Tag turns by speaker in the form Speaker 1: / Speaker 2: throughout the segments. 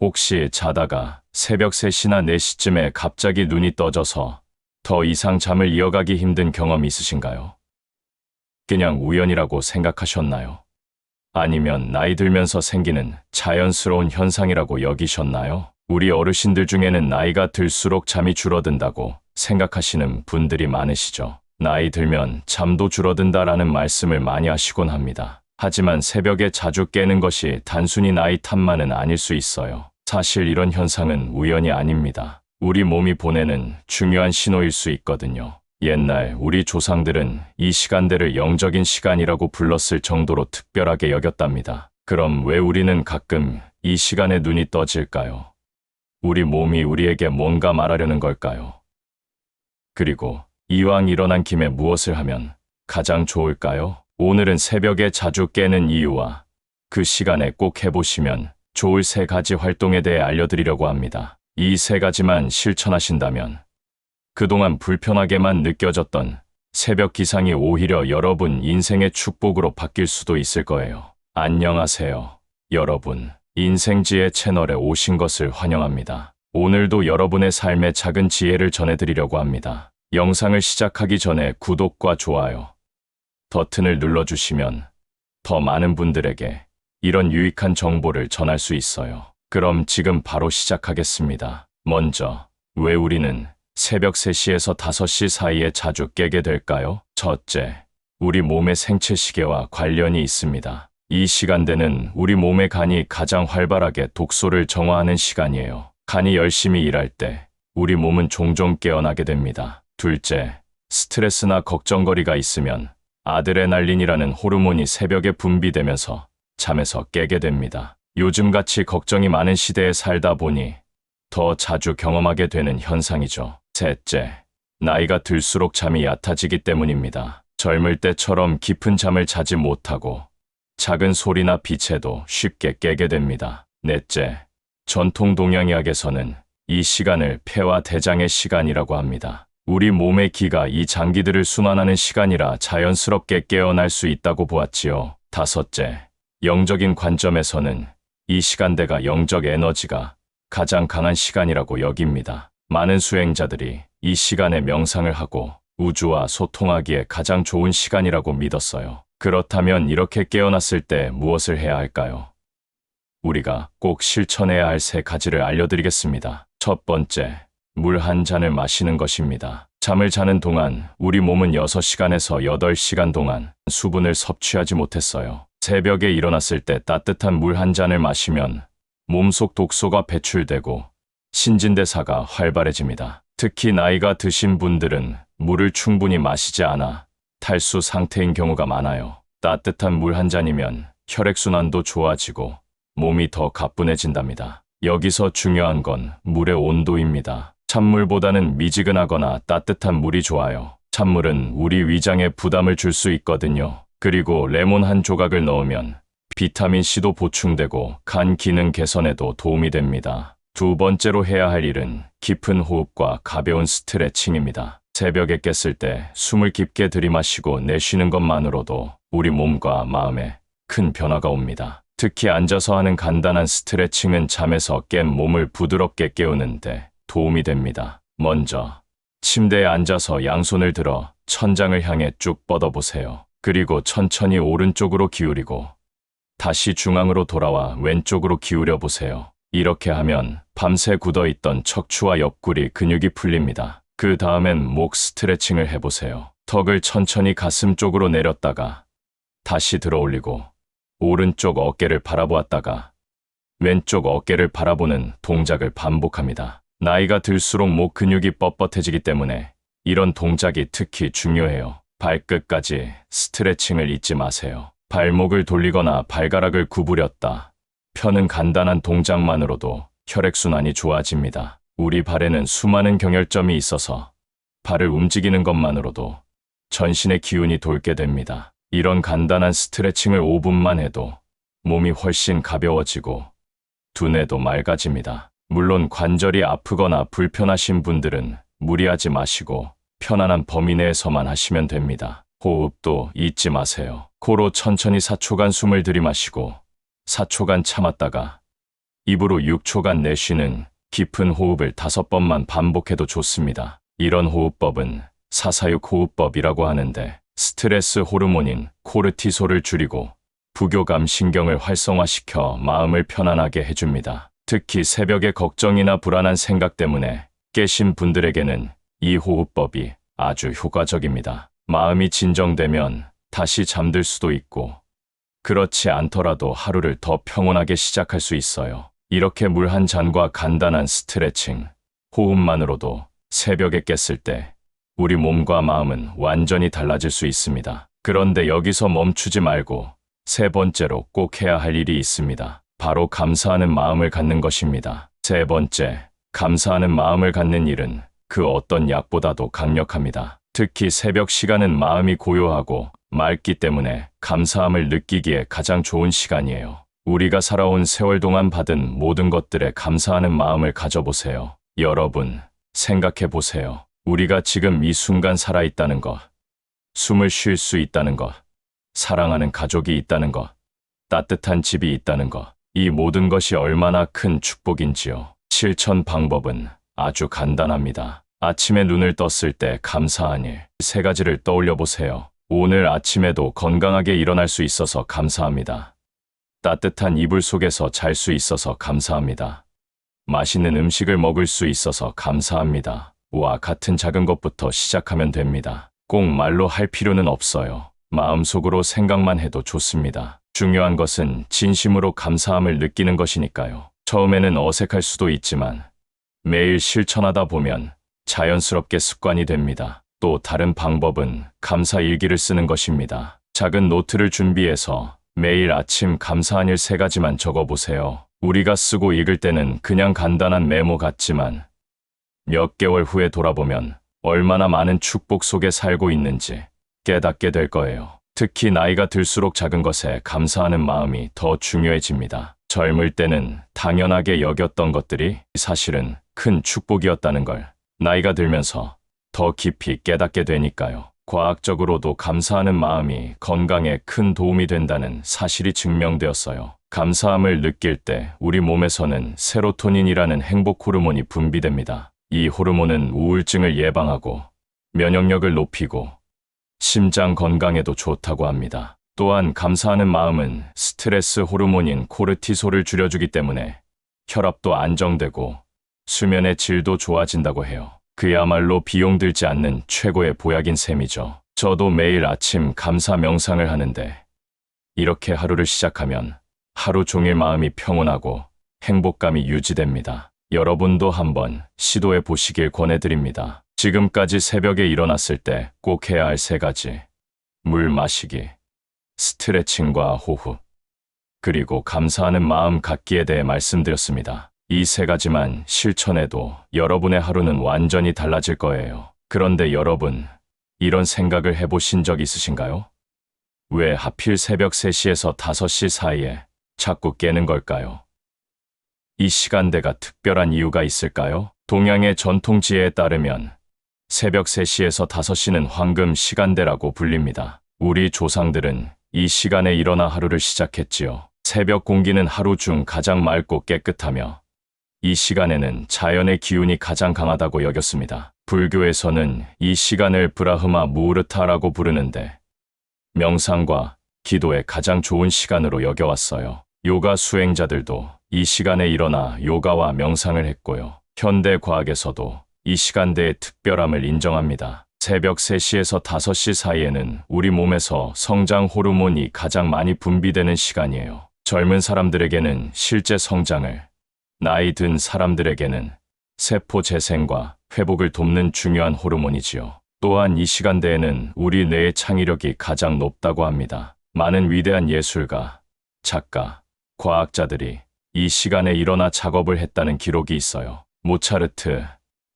Speaker 1: 혹시 자다가 새벽 3시나 4시쯤에 갑자기 눈이 떠져서 더 이상 잠을 이어가기 힘든 경험 있으신가요? 그냥 우연이라고 생각하셨나요? 아니면 나이 들면서 생기는 자연스러운 현상이라고 여기셨나요? 우리 어르신들 중에는 나이가 들수록 잠이 줄어든다고 생각하시는 분들이 많으시죠. 나이 들면 잠도 줄어든다라는 말씀을 많이 하시곤 합니다. 하지만 새벽에 자주 깨는 것이 단순히 나이 탓만은 아닐 수 있어요. 사실 이런 현상은 우연이 아닙니다. 우리 몸이 보내는 중요한 신호일 수 있거든요. 옛날 우리 조상들은 이 시간대를 영적인 시간이라고 불렀을 정도로 특별하게 여겼답니다. 그럼 왜 우리는 가끔 이 시간에 눈이 떠질까요? 우리 몸이 우리에게 뭔가 말하려는 걸까요? 그리고 이왕 일어난 김에 무엇을 하면 가장 좋을까요? 오늘은 새벽에 자주 깨는 이유와 그 시간에 꼭 해보시면 좋을 3가지 활동에 대해 알려드리려고 합니다. 이 3가지만 실천하신다면 그동안 불편하게만 느껴졌던 새벽 기상이 오히려 여러분 인생의 축복으로 바뀔 수도 있을 거예요. 안녕하세요, 여러분. 인생지혜 채널에 오신 것을 환영합니다. 오늘도 여러분의 삶의 작은 지혜를 전해드리려고 합니다. 영상을 시작하기 전에 구독과 좋아요 버튼을 눌러주시면 더 많은 분들에게 이런 유익한 정보를 전할 수 있어요. 그럼 지금 바로 시작하겠습니다. 먼저, 왜 우리는 새벽 3시에서 5시 사이에 자주 깨게 될까요? 첫째, 우리 몸의 생체 시계와 관련이 있습니다. 이 시간대는 우리 몸의 간이 가장 활발하게 독소를 정화하는 시간이에요. 간이 열심히 일할 때 우리 몸은 종종 깨어나게 됩니다. 둘째, 스트레스나 걱정거리가 있으면 아드레날린이라는 호르몬이 새벽에 분비되면서 잠에서 깨게 됩니다. 요즘같이 걱정이 많은 시대에 살다 보니 더 자주 경험하게 되는 현상이죠. 셋째, 나이가 들수록 잠이 얕아지기 때문입니다. 젊을 때처럼 깊은 잠을 자지 못하고 작은 소리나 빛에도 쉽게 깨게 됩니다. 넷째, 전통 동양의학에서는 이 시간을 폐와 대장의 시간이라고 합니다. 우리 몸의 기가 이 장기들을 순환하는 시간이라 자연스럽게 깨어날 수 있다고 보았지요. 다섯째, 영적인 관점에서는 이 시간대가 영적 에너지가 가장 강한 시간이라고 여깁니다. 많은 수행자들이 이 시간에 명상을 하고 우주와 소통하기에 가장 좋은 시간이라고 믿었어요. 그렇다면 이렇게 깨어났을 때 무엇을 해야 할까요? 우리가 꼭 실천해야 할 3가지를 알려드리겠습니다. 첫 번째, 물 한 잔을 마시는 것입니다. 잠을 자는 동안 우리 몸은 6시간에서 8시간 동안 수분을 섭취하지 못했어요. 새벽에 일어났을 때 따뜻한 물 한 잔을 마시면 몸속 독소가 배출되고 신진대사가 활발해집니다. 특히 나이가 드신 분들은 물을 충분히 마시지 않아 탈수 상태인 경우가 많아요. 따뜻한 물 한 잔이면 혈액순환도 좋아지고 몸이 더 가뿐해진답니다. 여기서 중요한 건 물의 온도입니다. 찬물보다는 미지근하거나 따뜻한 물이 좋아요. 찬물은 우리 위장에 부담을 줄 수 있거든요. 그리고 레몬 한 조각을 넣으면 비타민C도 보충되고 간 기능 개선에도 도움이 됩니다. 두 번째로 해야 할 일은 깊은 호흡과 가벼운 스트레칭입니다. 새벽에 깼을 때 숨을 깊게 들이마시고 내쉬는 것만으로도 우리 몸과 마음에 큰 변화가 옵니다. 특히 앉아서 하는 간단한 스트레칭은 잠에서 깬 몸을 부드럽게 깨우는데 도움이 됩니다. 먼저 침대에 앉아서 양손을 들어 천장을 향해 쭉 뻗어보세요. 그리고 천천히 오른쪽으로 기울이고 다시 중앙으로 돌아와 왼쪽으로 기울여 보세요. 이렇게 하면 밤새 굳어있던 척추와 옆구리 근육이 풀립니다. 그 다음엔 목 스트레칭을 해보세요. 턱을 천천히 가슴 쪽으로 내렸다가 다시 들어 올리고 오른쪽 어깨를 바라보았다가 왼쪽 어깨를 바라보는 동작을 반복합니다. 나이가 들수록 목 근육이 뻣뻣해지기 때문에 이런 동작이 특히 중요해요. 발끝까지 스트레칭을 잊지 마세요. 발목을 돌리거나 발가락을 구부렸다 펴는 간단한 동작만으로도 혈액순환이 좋아집니다. 우리 발에는 수많은 경혈점이 있어서 발을 움직이는 것만으로도 전신의 기운이 돌게 됩니다. 이런 간단한 스트레칭을 5분만 해도 몸이 훨씬 가벼워지고 두뇌도 맑아집니다. 물론 관절이 아프거나 불편하신 분들은 무리하지 마시고 편안한 범위 내에서만 하시면 됩니다. 호흡도 잊지 마세요. 코로 천천히 4초간 숨을 들이마시고 4초간 참았다가 입으로 6초간 내쉬는 깊은 호흡을 5번만 반복해도 좋습니다. 이런 호흡법은 사사육 호흡법이라고 하는데 스트레스 호르몬인 코르티솔을 줄이고 부교감 신경을 활성화시켜 마음을 편안하게 해줍니다. 특히 새벽에 걱정이나 불안한 생각 때문에 깨신 분들에게는 이 호흡법이 아주 효과적입니다. 마음이 진정되면 다시 잠들 수도 있고 그렇지 않더라도 하루를 더 평온하게 시작할 수 있어요. 이렇게 물 한 잔과 간단한 스트레칭, 호흡만으로도 새벽에 깼을 때 우리 몸과 마음은 완전히 달라질 수 있습니다. 그런데 여기서 멈추지 말고 세 번째로 꼭 해야 할 일이 있습니다. 바로 감사하는 마음을 갖는 것입니다. 세 번째, 감사하는 마음을 갖는 일은 그 어떤 약보다도 강력합니다. 특히 새벽 시간은 마음이 고요하고 맑기 때문에 감사함을 느끼기에 가장 좋은 시간이에요. 우리가 살아온 세월 동안 받은 모든 것들에 감사하는 마음을 가져보세요. 여러분, 생각해 보세요. 우리가 지금 이 순간 살아있다는 것, 숨을 쉴 수 있다는 것, 사랑하는 가족이 있다는 것, 따뜻한 집이 있다는 것, 이 모든 것이 얼마나 큰 축복인지요. 실천 방법은 아주 간단합니다. 아침에 눈을 떴을 때 감사한 일, 세 가지를 떠올려 보세요. 오늘 아침에도 건강하게 일어날 수 있어서 감사합니다. 따뜻한 이불 속에서 잘 수 있어서 감사합니다. 맛있는 음식을 먹을 수 있어서 감사합니다. 와 같은 작은 것부터 시작하면 됩니다. 꼭 말로 할 필요는 없어요. 마음속으로 생각만 해도 좋습니다. 중요한 것은 진심으로 감사함을 느끼는 것이니까요. 처음에는 어색할 수도 있지만 매일 실천하다 보면 자연스럽게 습관이 됩니다. 또 다른 방법은 감사 일기를 쓰는 것입니다. 작은 노트를 준비해서 매일 아침 감사한 일 3가지만 적어보세요. 우리가 쓰고 읽을 때는 그냥 간단한 메모 같지만 몇 개월 후에 돌아보면 얼마나 많은 축복 속에 살고 있는지 깨닫게 될 거예요. 특히 나이가 들수록 작은 것에 감사하는 마음이 더 중요해집니다. 젊을 때는 당연하게 여겼던 것들이 사실은 큰 축복이었다는 걸 나이가 들면서 더 깊이 깨닫게 되니까요. 과학적으로도 감사하는 마음이 건강에 큰 도움이 된다는 사실이 증명되었어요. 감사함을 느낄 때 우리 몸에서는 세로토닌이라는 행복 호르몬이 분비됩니다. 이 호르몬은 우울증을 예방하고 면역력을 높이고 심장 건강에도 좋다고 합니다. 또한 감사하는 마음은 스트레스 호르몬인 코르티솔을 줄여주기 때문에 혈압도 안정되고 수면의 질도 좋아진다고 해요. 그야말로 비용 들지 않는 최고의 보약인 셈이죠. 저도 매일 아침 감사 명상을 하는데 이렇게 하루를 시작하면 하루 종일 마음이 평온하고 행복감이 유지됩니다. 여러분도 한번 시도해 보시길 권해드립니다. 지금까지 새벽에 일어났을 때 꼭 해야 할 3가지. 물 마시기, 스트레칭과 호흡, 그리고 감사하는 마음 갖기에 대해 말씀드렸습니다. 이 3가지만 실천해도 여러분의 하루는 완전히 달라질 거예요. 그런데 여러분, 이런 생각을 해보신 적 있으신가요? 왜 하필 새벽 3시에서 5시 사이에 자꾸 깨는 걸까요? 이 시간대가 특별한 이유가 있을까요? 동양의 전통 지혜에 따르면 새벽 3시에서 5시는 황금 시간대라고 불립니다. 우리 조상들은 이 시간에 일어나 하루를 시작했지요. 새벽 공기는 하루 중 가장 맑고 깨끗하며 이 시간에는 자연의 기운이 가장 강하다고 여겼습니다. 불교에서는 이 시간을 브라흐마 무흐르타라고 부르는데 명상과 기도에 가장 좋은 시간으로 여겨왔어요. 요가 수행자들도 이 시간에 일어나 요가와 명상을 했고요. 현대 과학에서도 이 시간대의 특별함을 인정합니다. 새벽 3시에서 5시 사이에는 우리 몸에서 성장 호르몬이 가장 많이 분비되는 시간이에요. 젊은 사람들에게는 실제 성장을, 나이 든 사람들에게는 세포 재생과 회복을 돕는 중요한 호르몬이지요. 또한 이 시간대에는 우리 뇌의 창의력이 가장 높다고 합니다. 많은 위대한 예술가, 작가, 과학자들이 이 시간에 일어나 작업을 했다는 기록이 있어요. 모차르트,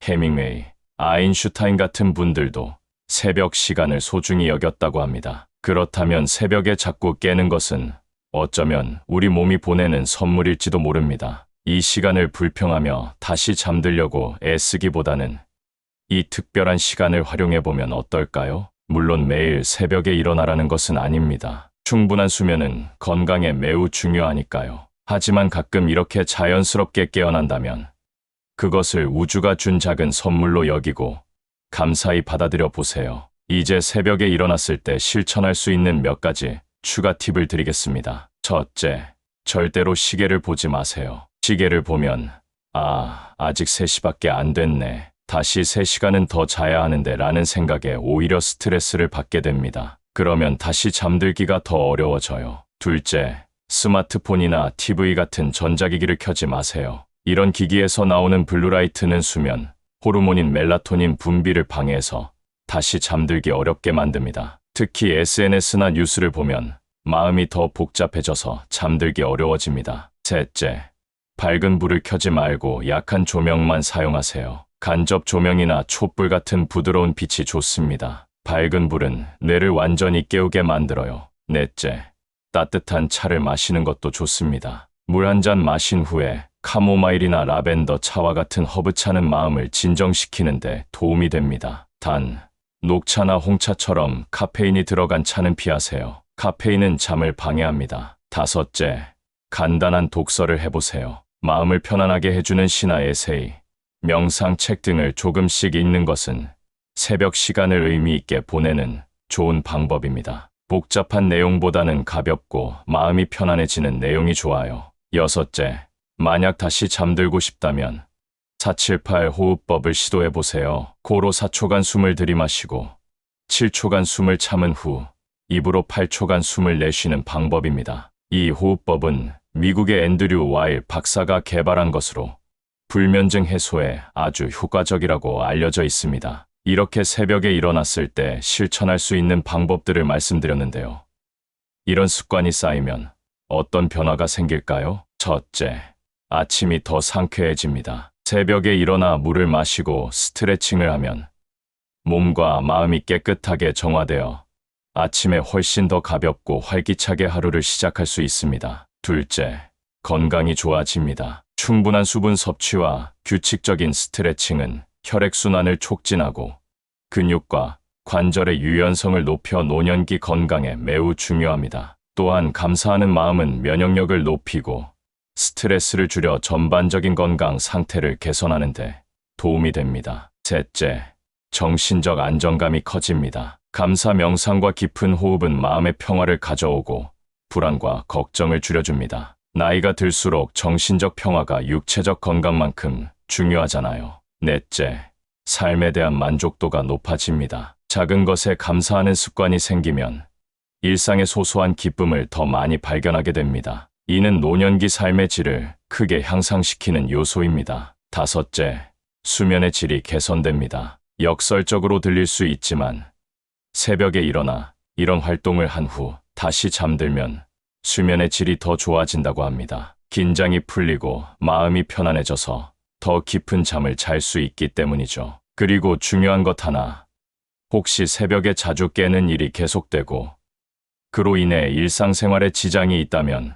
Speaker 1: 헤밍웨이, 아인슈타인 같은 분들도 새벽 시간을 소중히 여겼다고 합니다. 그렇다면 새벽에 자꾸 깨는 것은 어쩌면 우리 몸이 보내는 선물일지도 모릅니다. 이 시간을 불평하며 다시 잠들려고 애쓰기보다는 이 특별한 시간을 활용해보면 어떨까요? 물론 매일 새벽에 일어나라는 것은 아닙니다. 충분한 수면은 건강에 매우 중요하니까요. 하지만 가끔 이렇게 자연스럽게 깨어난다면 그것을 우주가 준 작은 선물로 여기고 감사히 받아들여 보세요. 이제 새벽에 일어났을 때 실천할 수 있는 몇 가지 추가 팁을 드리겠습니다. 첫째, 절대로 시계를 보지 마세요. 시계를 보면 아직 3시밖에 안 됐네. 다시 3시간은 더 자야 하는데 라는 생각에 오히려 스트레스를 받게 됩니다. 그러면 다시 잠들기가 더 어려워져요. 둘째, 스마트폰이나 TV 같은 전자기기를 켜지 마세요. 이런 기기에서 나오는 블루라이트는 수면, 호르몬인 멜라토닌 분비를 방해해서 다시 잠들기 어렵게 만듭니다. 특히 SNS나 뉴스를 보면 마음이 더 복잡해져서 잠들기 어려워집니다. 셋째, 밝은 불을 켜지 말고 약한 조명만 사용하세요. 간접 조명이나 촛불 같은 부드러운 빛이 좋습니다. 밝은 불은 뇌를 완전히 깨우게 만들어요. 넷째, 따뜻한 차를 마시는 것도 좋습니다. 물 한 잔 마신 후에 카모마일이나 라벤더 차와 같은 허브차는 마음을 진정시키는데 도움이 됩니다. 단, 녹차나 홍차처럼 카페인이 들어간 차는 피하세요. 카페인은 잠을 방해합니다. 다섯째, 간단한 독서를 해보세요. 마음을 편안하게 해주는 시나 에세이, 명상 책 등을 조금씩 읽는 것은 새벽 시간을 의미 있게 보내는 좋은 방법입니다. 복잡한 내용보다는 가볍고 마음이 편안해지는 내용이 좋아요. 여섯째, 만약 다시 잠들고 싶다면 478 호흡법을 시도해보세요. 코로 4초간 숨을 들이마시고 7초간 숨을 참은 후 입으로 8초간 숨을 내쉬는 방법입니다. 이 호흡법은 미국의 앤드류 와일 박사가 개발한 것으로 불면증 해소에 아주 효과적이라고 알려져 있습니다. 이렇게 새벽에 일어났을 때 실천할 수 있는 방법들을 말씀드렸는데요. 이런 습관이 쌓이면 어떤 변화가 생길까요? 첫째, 아침이 더 상쾌해집니다. 새벽에 일어나 물을 마시고 스트레칭을 하면 몸과 마음이 깨끗하게 정화되어 아침에 훨씬 더 가볍고 활기차게 하루를 시작할 수 있습니다. 둘째, 건강이 좋아집니다. 충분한 수분 섭취와 규칙적인 스트레칭은 혈액순환을 촉진하고 근육과 관절의 유연성을 높여 노년기 건강에 매우 중요합니다. 또한 감사하는 마음은 면역력을 높이고 스트레스를 줄여 전반적인 건강 상태를 개선하는 데 도움이 됩니다. 셋째, 정신적 안정감이 커집니다. 감사 명상과 깊은 호흡은 마음의 평화를 가져오고 불안과 걱정을 줄여줍니다. 나이가 들수록 정신적 평화가 육체적 건강만큼 중요하잖아요. 넷째, 삶에 대한 만족도가 높아집니다. 작은 것에 감사하는 습관이 생기면 일상의 소소한 기쁨을 더 많이 발견하게 됩니다. 이는 노년기 삶의 질을 크게 향상시키는 요소입니다. 다섯째, 수면의 질이 개선됩니다. 역설적으로 들릴 수 있지만 새벽에 일어나 이런 활동을 한 후 다시 잠들면 수면의 질이 더 좋아진다고 합니다. 긴장이 풀리고 마음이 편안해져서 더 깊은 잠을 잘 수 있기 때문이죠. 그리고 중요한 것 하나, 혹시 새벽에 자주 깨는 일이 계속되고 그로 인해 일상생활에 지장이 있다면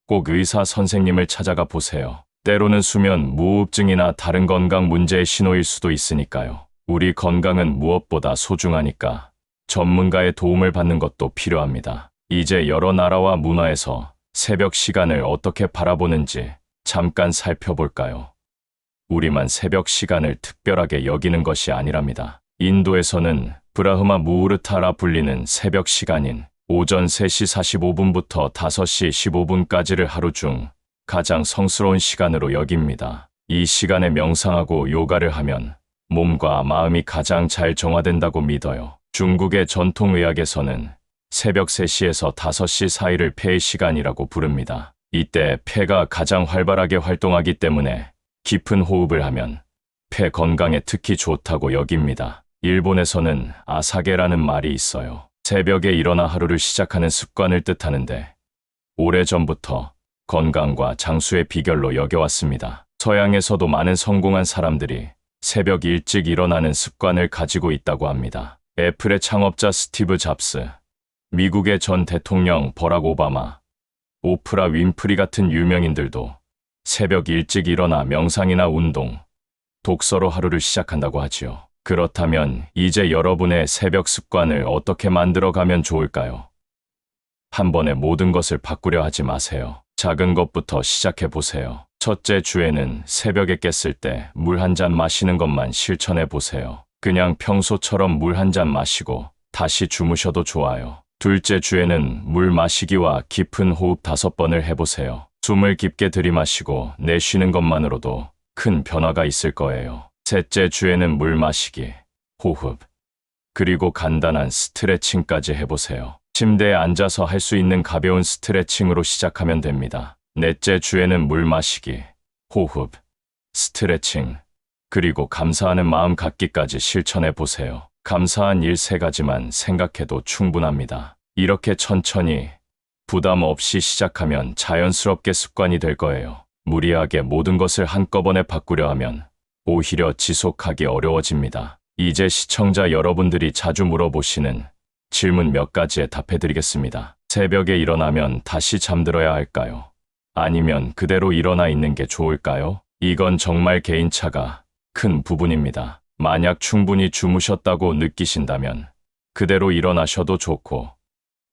Speaker 1: 꼭 의사 선생님을 찾아가 보세요. 때로는 수면 무호흡증이나 다른 건강 문제의 신호일 수도 있으니까요. 우리 건강은 무엇보다 소중하니까 전문가의 도움을 받는 것도 필요합니다. 이제 여러 나라와 문화에서 새벽 시간을 어떻게 바라보는지 잠깐 살펴볼까요? 우리만 새벽 시간을 특별하게 여기는 것이 아니랍니다. 인도에서는 브라흐마 무후르타라 불리는 새벽 시간인 오전 3시 45분부터 5시 15분까지를 하루 중 가장 성스러운 시간으로 여깁니다. 이 시간에 명상하고 요가를 하면 몸과 마음이 가장 잘 정화된다고 믿어요. 중국의 전통의학에서는 새벽 3시에서 5시 사이를 폐의 시간이라고 부릅니다. 이때 폐가 가장 활발하게 활동하기 때문에 깊은 호흡을 하면 폐 건강에 특히 좋다고 여깁니다. 일본에서는 아사게라는 말이 있어요. 새벽에 일어나 하루를 시작하는 습관을 뜻하는데 오래전부터 건강과 장수의 비결로 여겨왔습니다. 서양에서도 많은 성공한 사람들이 새벽 일찍 일어나는 습관을 가지고 있다고 합니다. 애플의 창업자 스티브 잡스, 미국의 전 대통령 버락 오바마, 오프라 윈프리 같은 유명인들도 새벽 일찍 일어나 명상이나 운동, 독서로 하루를 시작한다고 하지요. 그렇다면 이제 여러분의 새벽 습관을 어떻게 만들어가면 좋을까요? 한 번에 모든 것을 바꾸려 하지 마세요. 작은 것부터 시작해 보세요. 첫째 주에는 새벽에 깼을 때 물 한 잔 마시는 것만 실천해 보세요. 그냥 평소처럼 물 한 잔 마시고 다시 주무셔도 좋아요. 둘째 주에는 물 마시기와 깊은 호흡 5번을 해보세요. 숨을 깊게 들이마시고 내쉬는 것만으로도 큰 변화가 있을 거예요. 셋째 주에는 물 마시기, 호흡, 그리고 간단한 스트레칭까지 해보세요. 침대에 앉아서 할 수 있는 가벼운 스트레칭으로 시작하면 됩니다. 넷째 주에는 물 마시기, 호흡, 스트레칭, 그리고 감사하는 마음 갖기까지 실천해 보세요. 감사한 일 3가지만 생각해도 충분합니다. 이렇게 천천히 부담 없이 시작하면 자연스럽게 습관이 될 거예요. 무리하게 모든 것을 한꺼번에 바꾸려 하면 오히려 지속하기 어려워집니다. 이제 시청자 여러분들이 자주 물어보시는 질문 몇 가지에 답해드리겠습니다. 새벽에 일어나면 다시 잠들어야 할까요? 아니면 그대로 일어나 있는 게 좋을까요? 이건 정말 개인차가 큰 부분입니다. 만약 충분히 주무셨다고 느끼신다면 그대로 일어나셔도 좋고,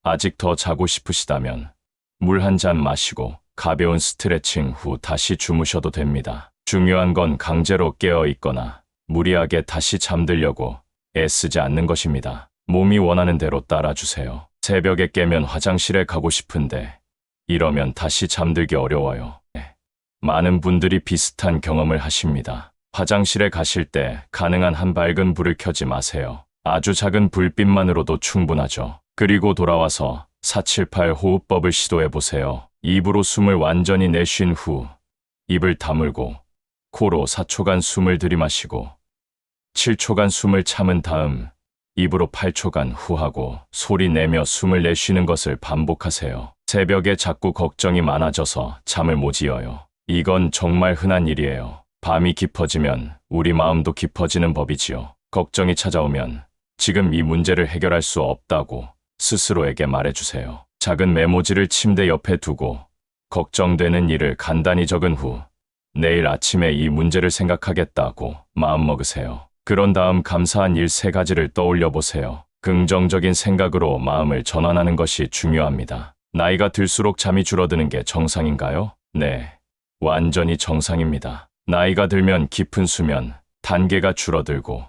Speaker 1: 아직 더 자고 싶으시다면 물 한 잔 마시고 가벼운 스트레칭 후 다시 주무셔도 됩니다. 중요한 건 강제로 깨어 있거나 무리하게 다시 잠들려고 애쓰지 않는 것입니다. 몸이 원하는 대로 따라주세요. 새벽에 깨면 화장실에 가고 싶은데 이러면 다시 잠들기 어려워요. 많은 분들이 비슷한 경험을 하십니다. 화장실에 가실 때 가능한 한 밝은 불을 켜지 마세요. 아주 작은 불빛만으로도 충분하죠. 그리고 돌아와서 478 호흡법을 시도해 보세요. 입으로 숨을 완전히 내쉰 후 입을 다물고 코로 4초간 숨을 들이마시고 7초간 숨을 참은 다음 입으로 8초간 후하고 소리 내며 숨을 내쉬는 것을 반복하세요. 새벽에 자꾸 걱정이 많아져서 잠을 못 이어요. 이건 정말 흔한 일이에요. 밤이 깊어지면 우리 마음도 깊어지는 법이지요. 걱정이 찾아오면 지금 이 문제를 해결할 수 없다고 스스로에게 말해주세요. 작은 메모지를 침대 옆에 두고 걱정되는 일을 간단히 적은 후 내일 아침에 이 문제를 생각하겠다고 마음먹으세요. 그런 다음 감사한 일 3가지를 떠올려 보세요. 긍정적인 생각으로 마음을 전환하는 것이 중요합니다. 나이가 들수록 잠이 줄어드는 게 정상인가요? 네, 완전히 정상입니다. 나이가 들면 깊은 수면, 단계가 줄어들고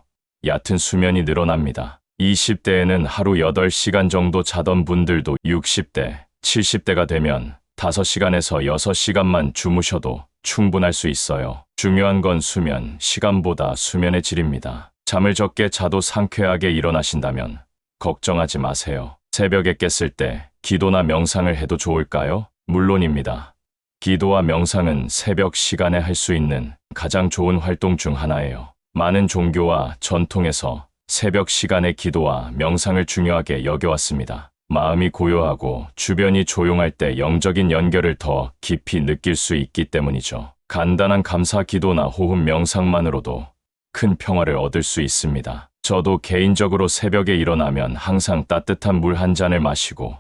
Speaker 1: 얕은 수면이 늘어납니다. 20대에는 하루 8시간 정도 자던 분들도 60대, 70대가 되면 5시간에서 6시간만 주무셔도 충분할 수 있어요. 중요한 건 수면 시간보다 수면의 질입니다. 잠을 적게 자도 상쾌하게 일어나신다면 걱정하지 마세요. 새벽에 깼을 때 기도나 명상을 해도 좋을까요? 물론입니다. 기도와 명상은 새벽 시간에 할 수 있는 가장 좋은 활동 중 하나예요. 많은 종교와 전통에서 새벽 시간의 기도와 명상을 중요하게 여겨왔습니다. 마음이 고요하고 주변이 조용할 때 영적인 연결을 더 깊이 느낄 수 있기 때문이죠. 간단한 감사 기도나 호흡 명상만으로도 큰 평화를 얻을 수 있습니다. 저도 개인적으로 새벽에 일어나면 항상 따뜻한 물 한 잔을 마시고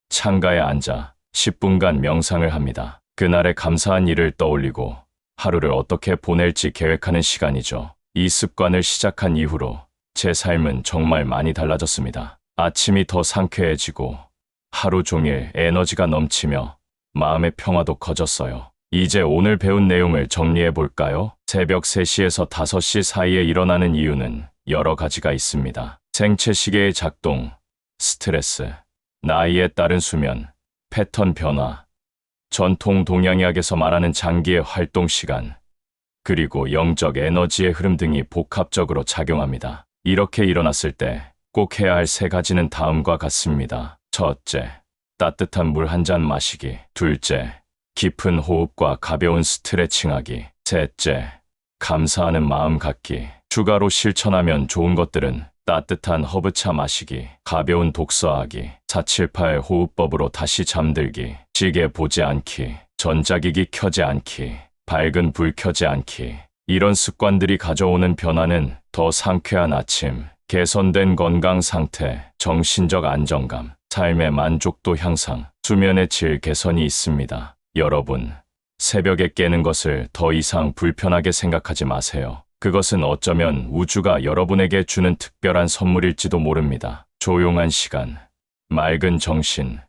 Speaker 1: 창가에 앉아 10분간 명상을 합니다. 그날의 감사한 일을 떠올리고 하루를 어떻게 보낼지 계획하는 시간이죠. 이 습관을 시작한 이후로 제 삶은 정말 많이 달라졌습니다. 아침이 더 상쾌해지고 하루 종일 에너지가 넘치며 마음의 평화도 커졌어요. 이제 오늘 배운 내용을 정리해 볼까요? 새벽 3시에서 5시 사이에 일어나는 이유는 여러 가지가 있습니다. 생체 시계의 작동, 스트레스, 나이에 따른 수면, 패턴 변화, 전통 동양의학에서 말하는 장기의 활동 시간, 그리고 영적 에너지의 흐름 등이 복합적으로 작용합니다. 이렇게 일어났을 때 꼭 해야 할 3가지는 다음과 같습니다. 첫째, 따뜻한 물 한 잔 마시기. 둘째, 깊은 호흡과 가벼운 스트레칭하기. 셋째, 감사하는 마음 갖기. 추가로 실천하면 좋은 것들은 따뜻한 허브차 마시기, 가벼운 독서하기, 478 호흡법으로 다시 잠들기, 시계 보지 않기, 전자기기 켜지 않기, 밝은 불 켜지 않기. 이런 습관들이 가져오는 변화는 더 상쾌한 아침, 개선된 건강 상태, 정신적 안정감, 삶의 만족도 향상, 수면의 질 개선이 있습니다. 여러분, 새벽에 깨는 것을 더 이상 불편하게 생각하지 마세요. 그것은 어쩌면 우주가 여러분에게 주는 특별한 선물일지도 모릅니다. 조용한 시간, 맑은 정신,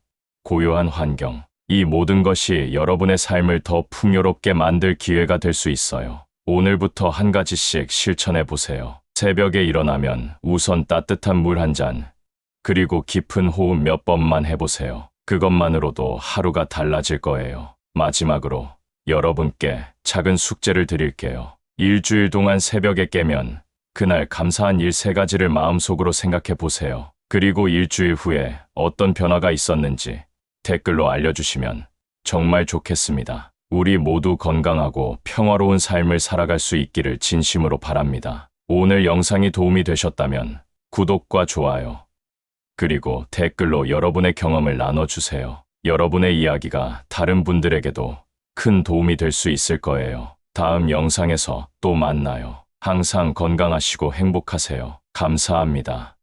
Speaker 1: 고요한 환경, 이 모든 것이 여러분의 삶을 더 풍요롭게 만들 기회가 될 수 있어요. 오늘부터 한 가지씩 실천해 보세요. 새벽에 일어나면 우선 따뜻한 물 한 잔, 그리고 깊은 호흡 몇 번만 해보세요. 그것만으로도 하루가 달라질 거예요. 마지막으로 여러분께 작은 숙제를 드릴게요. 일주일 동안 새벽에 깨면 그날 감사한 일 3가지를 마음속으로 생각해 보세요. 그리고 일주일 후에 어떤 변화가 있었는지 댓글로 알려주시면 정말 좋겠습니다. 우리 모두 건강하고 평화로운 삶을 살아갈 수 있기를 진심으로 바랍니다. 오늘 영상이 도움이 되셨다면 구독과 좋아요, 그리고 댓글로 여러분의 경험을 나눠주세요. 여러분의 이야기가 다른 분들에게도 큰 도움이 될 수 있을 거예요. 다음 영상에서 또 만나요. 항상 건강하시고 행복하세요. 감사합니다.